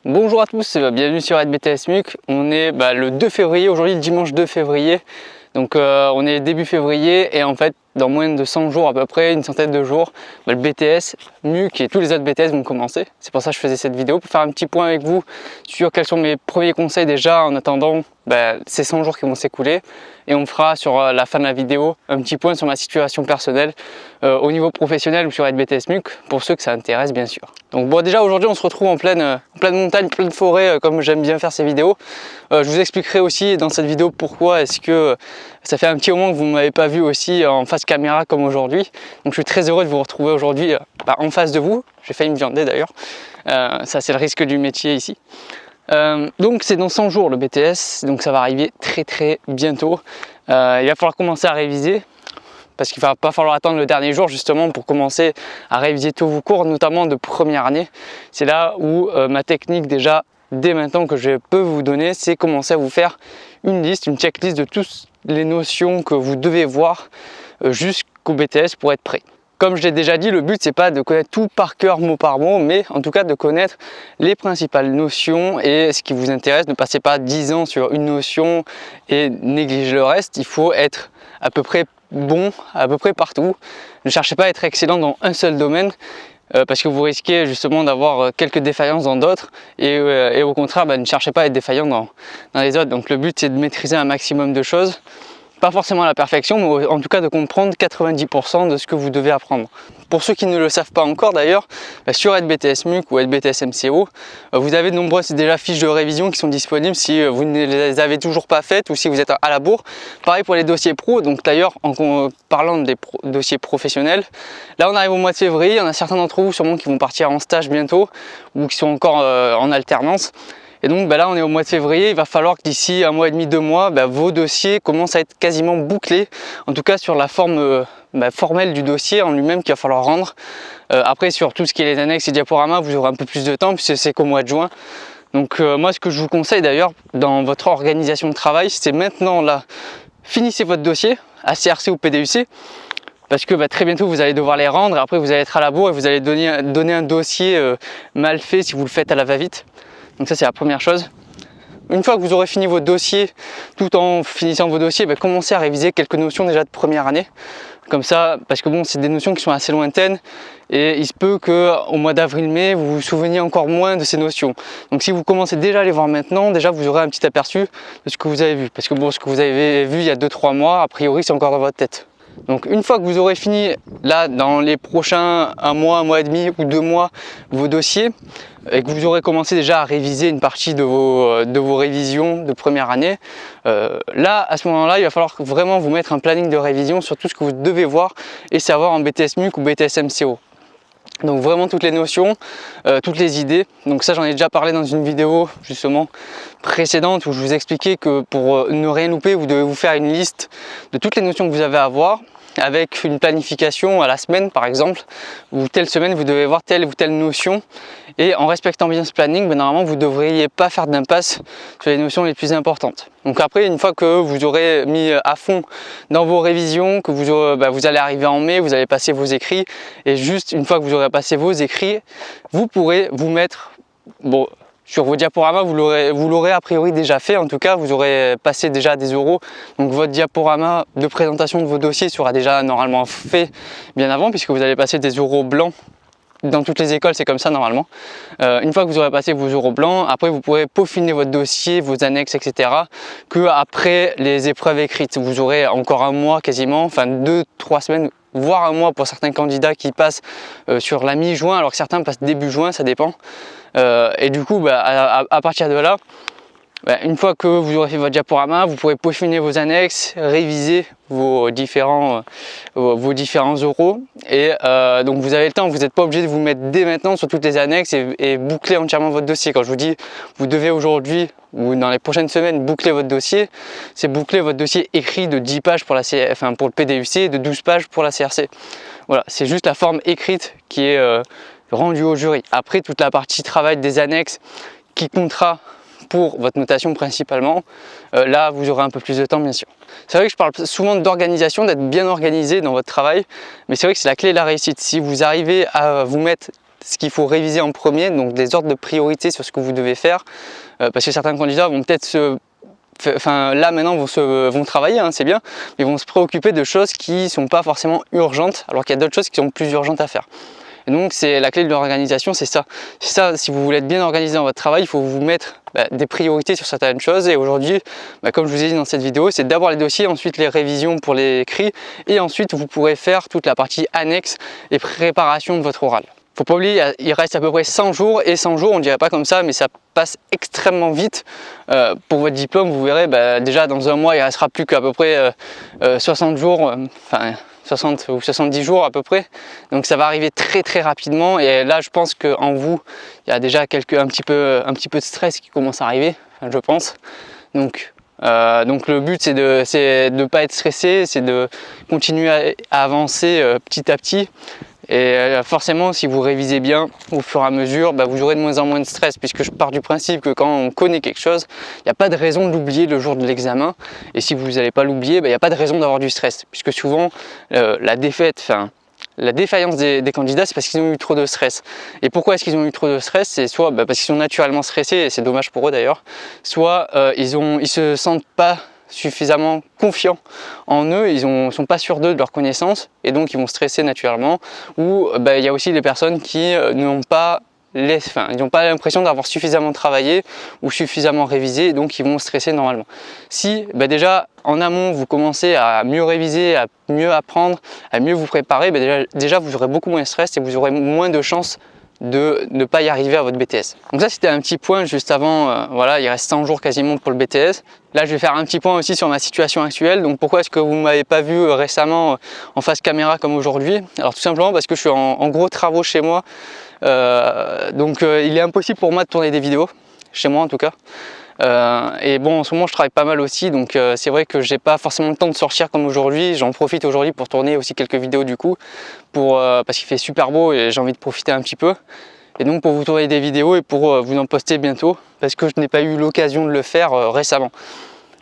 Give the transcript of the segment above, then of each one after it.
Bonjour à tous, bienvenue sur BTS MUC. On est le 2 février, aujourd'hui dimanche 2 février. Donc on est début février et en fait dans moins de 100 jours à peu près, une centaine de jours, le BTS MUC et tous les autres BTS vont commencer. C'est pour ça que je faisais cette vidéo, pour faire un petit point avec vous sur quels sont mes premiers conseils déjà en attendant ces 100 jours qui vont s'écouler. Et on fera sur la fin de la vidéo un petit point sur ma situation personnelle au niveau professionnel ou sur BTS MUC pour ceux que ça intéresse bien sûr. Donc bon, déjà aujourd'hui on se retrouve en pleine montagne, pleine forêt comme j'aime bien faire ces vidéos. Je vous expliquerai aussi dans cette vidéo pourquoi est-ce que ça fait un petit moment que vous ne m'avez pas vu aussi en face caméra comme aujourd'hui. Donc je suis très heureux de vous retrouver aujourd'hui en face de vous. J'ai failli me viander d'ailleurs. Ça c'est le risque du métier ici. Donc c'est dans 100 jours le BTS, donc ça va arriver très bientôt. Il va falloir commencer à réviser parce qu'il ne va pas falloir attendre le dernier jour justement pour commencer à réviser tous vos cours, notamment de première année. C'est là où ma technique déjà dès maintenant que je peux vous donner, c'est commencer à vous faire une liste, une checklist de toutes les notions que vous devez voir jusqu'au BTS pour être prêt. Comme je l'ai déjà dit, le but c'est pas de connaître tout par cœur mot par mot, mais en tout cas de connaître les principales notions et ce qui vous intéresse. Ne passez pas 10 ans sur une notion et négliger le reste. Il faut être à peu près bon, à peu près partout. Ne cherchez pas à être excellent dans un seul domaine parce que vous risquez justement d'avoir quelques défaillances dans d'autres et au contraire ne cherchez pas à être défaillant dans les autres. Donc le but c'est de maîtriser un maximum de choses. Pas forcément à la perfection, mais en tout cas de comprendre 90% de ce que vous devez apprendre. Pour ceux qui ne le savent pas encore d'ailleurs, sur BTS MUC ou BTS MCO, vous avez de nombreuses déjà fiches de révision qui sont disponibles si vous ne les avez toujours pas faites ou si vous êtes à la bourre. Pareil pour les dossiers pro, donc d'ailleurs en parlant des dossiers professionnels, là on arrive au mois de février, il y en a certains d'entre vous sûrement qui vont partir en stage bientôt ou qui sont encore en alternance. Et donc là on est au mois de février, il va falloir que d'ici un mois et demi, 2 mois, vos dossiers commencent à être quasiment bouclés, en tout cas sur la forme formelle du dossier en lui-même qu'il va falloir rendre. Après sur tout ce qui est les annexes et diaporamas, vous aurez un peu plus de temps puisque c'est qu'au mois de juin. Donc moi ce que je vous conseille d'ailleurs dans votre organisation de travail, c'est maintenant là, finissez votre dossier à CRC ou PDUC. Parce que très bientôt vous allez devoir les rendre, après vous allez être à la bourre et vous allez donner un dossier mal fait si vous le faites à la va-vite. Donc ça c'est la première chose. Une fois que vous aurez fini votre dossier, tout en finissant vos dossiers, commencez à réviser quelques notions déjà de première année. Comme ça, parce que bon, c'est des notions qui sont assez lointaines et il se peut qu'au mois d'avril-mai, vous vous souveniez encore moins de ces notions. Donc si vous commencez déjà à les voir maintenant, déjà vous aurez un petit aperçu de ce que vous avez vu. Parce que bon, ce que vous avez vu il y a 2-3 mois, a priori c'est encore dans votre tête. Donc une fois que vous aurez fini là dans les prochains 1 mois et demi ou 2 mois vos dossiers et que vous aurez commencé déjà à réviser une partie de vos révisions de première année, là à ce moment-là il va falloir vraiment vous mettre un planning de révision sur tout ce que vous devez voir et savoir en BTS MUC ou BTS MCO. Donc vraiment toutes les notions, toutes les idées. Donc ça j'en ai déjà parlé dans une vidéo justement précédente où je vous expliquais que pour ne rien louper, vous devez vous faire une liste de toutes les notions que vous avez à voir avec une planification à la semaine par exemple, où telle semaine vous devez voir telle ou telle notion et en respectant bien ce planning, normalement vous ne devriez pas faire d'impasse sur les notions les plus importantes. Donc après une fois que vous aurez mis à fond dans vos révisions, que vous allez arriver en mai, vous allez passer vos écrits et juste une fois que vous aurez passé vos écrits, vous pourrez vous mettre sur vos diaporamas, vous l'aurez a priori déjà fait, en tout cas vous aurez passé déjà des euros, donc votre diaporama de présentation de vos dossiers sera déjà normalement fait bien avant puisque vous allez passer des euros blancs. Dans toutes les écoles c'est comme ça normalement. Une fois que vous aurez passé vos euros blancs, après vous pourrez peaufiner votre dossier, vos annexes, etc. que après les épreuves écrites. Vous aurez encore un mois quasiment, enfin 2-3 semaines, voire un mois pour certains candidats qui passent sur la mi-juin alors que certains passent début juin, ça dépend. Et du coup à partir de là, une fois que vous aurez fait votre diaporama, vous pourrez peaufiner vos annexes, réviser vos différents euros et donc vous avez le temps, vous n'êtes pas obligé de vous mettre dès maintenant sur toutes les annexes et boucler entièrement votre dossier. Quand je vous dis vous devez aujourd'hui ou dans les prochaines semaines boucler votre dossier, c'est boucler votre dossier écrit de 10 pages pour le PDUC et de 12 pages pour la CRC. Voilà, c'est juste la forme écrite qui est rendue au jury. Après toute la partie travail des annexes qui comptera pour votre notation principalement, là vous aurez un peu plus de temps bien sûr. C'est vrai que je parle souvent d'organisation, d'être bien organisé dans votre travail, mais c'est vrai que c'est la clé de la réussite. Si vous arrivez à vous mettre ce qu'il faut réviser en premier, donc des ordres de priorité sur ce que vous devez faire, parce que certains candidats vont peut-être là maintenant vont travailler, hein, c'est bien, mais vont se préoccuper de choses qui ne sont pas forcément urgentes, alors qu'il y a d'autres choses qui sont plus urgentes à faire. Et donc c'est la clé de l'organisation, c'est ça. Si vous voulez être bien organisé dans votre travail, il faut vous mettre des priorités sur certaines choses. Et aujourd'hui, comme je vous ai dit dans cette vidéo, c'est d'abord les dossiers, ensuite les révisions pour les écrits, et ensuite vous pourrez faire toute la partie annexe et préparation de votre oral. Faut pas oublier, il reste à peu près 100 jours, et 100 jours, on dirait pas comme ça, mais ça passe extrêmement vite. Pour votre diplôme, vous verrez, déjà dans un mois, il restera plus qu'à peu près 60 jours, 60 ou 70 jours à peu près, donc ça va arriver très rapidement. Et là je pense qu'en vous il y a déjà un petit peu de stress qui commence à arriver, je pense. Donc le but c'est de ne pas être stressé, c'est de continuer à avancer petit à petit. Et forcément, si vous révisez bien au fur et à mesure, vous aurez de moins en moins de stress, puisque je pars du principe que quand on connaît quelque chose, il n'y a pas de raison de l'oublier le jour de l'examen. Et si vous n'allez pas l'oublier, il n'y a pas de raison d'avoir du stress, puisque souvent la défaillance des candidats, c'est parce qu'ils ont eu trop de stress. Et pourquoi est-ce qu'ils ont eu trop de stress? C'est soit parce qu'ils sont naturellement stressés, et c'est dommage pour eux d'ailleurs, soit ils se sentent pas suffisamment confiants en eux, ils sont pas sûrs d'eux, de leurs connaissances, et donc ils vont stresser naturellement. Ou il y a aussi des personnes qui n'ont pas l'impression d'avoir suffisamment travaillé ou suffisamment révisé, et donc ils vont stresser normalement. Si déjà en amont vous commencez à mieux réviser, à mieux apprendre, à mieux vous préparer, déjà vous aurez beaucoup moins de stress et vous aurez moins de chances de ne pas y arriver à votre BTS. Donc ça c'était un petit point juste avant, voilà, il reste 100 jours quasiment pour le BTS. Là je vais faire un petit point aussi sur ma situation actuelle. Donc pourquoi est-ce que vous ne m'avez pas vu récemment en face caméra comme aujourd'hui? Alors tout simplement parce que je suis en gros travaux chez moi, donc il est impossible pour moi de tourner des vidéos, chez moi en tout cas. Et bon, en ce moment je travaille pas mal aussi, donc c'est vrai que j'ai pas forcément le temps de sortir comme aujourd'hui. J'en profite aujourd'hui pour tourner aussi quelques vidéos du coup, parce qu'il fait super beau et j'ai envie de profiter un petit peu. Et donc pour vous tourner des vidéos et pour vous en poster bientôt, parce que je n'ai pas eu l'occasion de le faire récemment.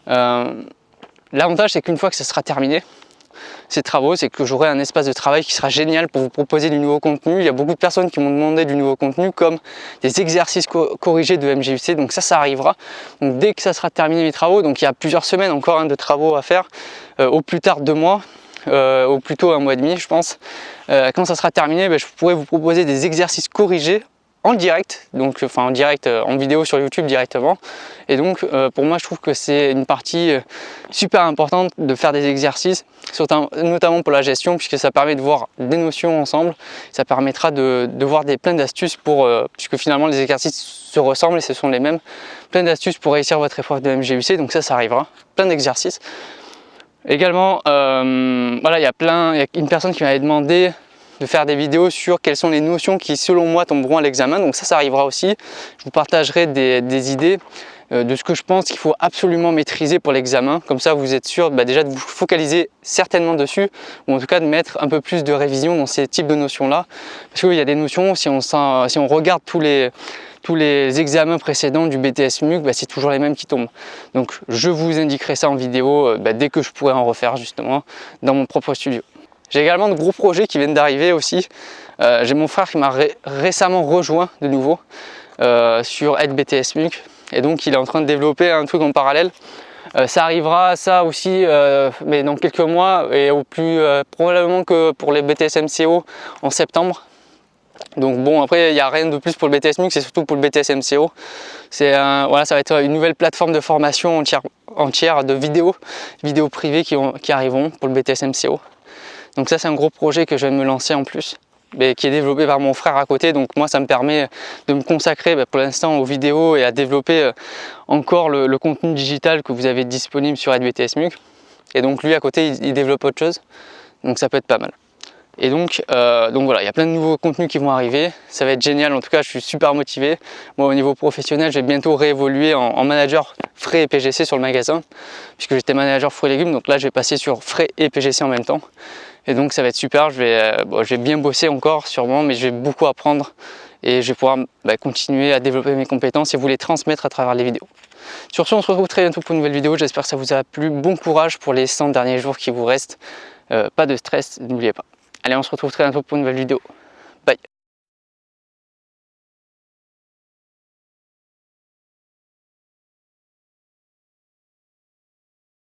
L'avantage c'est qu'une fois que ça sera terminé, ces travaux, c'est que j'aurai un espace de travail qui sera génial pour vous proposer du nouveau contenu. Il y a beaucoup de personnes qui m'ont demandé du nouveau contenu, comme des exercices corrigés de MJUC, donc ça arrivera. Donc dès que ça sera terminé mes travaux, donc il y a plusieurs semaines encore de travaux à faire, au plus tard 2 mois, au plus tôt 1 mois et demi je pense. Quand ça sera terminé, je pourrai vous proposer des exercices corrigés en direct, donc en direct en vidéo sur YouTube directement. Et donc pour moi je trouve que c'est une partie super importante de faire des exercices, notamment pour la gestion, puisque ça permet de voir des notions ensemble. Ça permettra de voir plein d'astuces puisque finalement les exercices se ressemblent et ce sont les mêmes, plein d'astuces pour réussir votre épreuve de MJUC. Donc ça arrivera, plein d'exercices. Également voilà, il y a une personne qui m'avait demandé de faire des vidéos sur quelles sont les notions qui selon moi tomberont à l'examen, donc ça arrivera aussi. Je vous partagerai des idées de ce que je pense qu'il faut absolument maîtriser pour l'examen, comme ça vous êtes sûr déjà de vous focaliser certainement dessus, ou en tout cas de mettre un peu plus de révision dans ces types de notions là, parce qu'il y a des notions, si on regarde tous les examens précédents du BTS MUC, c'est toujours les mêmes qui tombent. Donc je vous indiquerai ça en vidéo dès que je pourrai en refaire justement dans mon propre studio. J'ai également de gros projets qui viennent d'arriver aussi. J'ai mon frère qui m'a récemment rejoint de nouveau sur Aide BTS MUC, et donc il est en train de développer un truc en parallèle. Ça arrivera ça aussi mais dans quelques mois, et au plus probablement que pour les BTS MCO en septembre. Donc bon, après il n'y a rien de plus pour le BTS MUC, c'est surtout pour le BTS MCO. Voilà, ça va être une nouvelle plateforme de formation entière de vidéos privées qui arriveront pour le BTS MCO. Donc ça c'est un gros projet que je viens de me lancer en plus, mais qui est développé par mon frère à côté. Donc moi ça me permet de me consacrer pour l'instant aux vidéos et à développer encore le contenu digital que vous avez disponible sur Aide BTS MUC. Et donc lui à côté il développe autre chose, donc ça peut être pas mal. Et donc voilà, il y a plein de nouveaux contenus qui vont arriver, ça va être génial. En tout cas je suis super motivé. Moi au niveau professionnel, je vais bientôt réévoluer en manager frais et PGC sur le magasin, puisque j'étais manager fruits et légumes, donc là je vais passer sur frais et PGC en même temps. Et donc ça va être super, je vais bien bosser encore sûrement, mais je vais beaucoup apprendre et je vais pouvoir continuer à développer mes compétences et vous les transmettre à travers les vidéos. Sur ce, on se retrouve très bientôt pour une nouvelle vidéo, j'espère que ça vous a plu. Bon courage pour les 100 derniers jours qui vous restent, pas de stress, n'oubliez pas. Allez, on se retrouve très bientôt pour une nouvelle vidéo.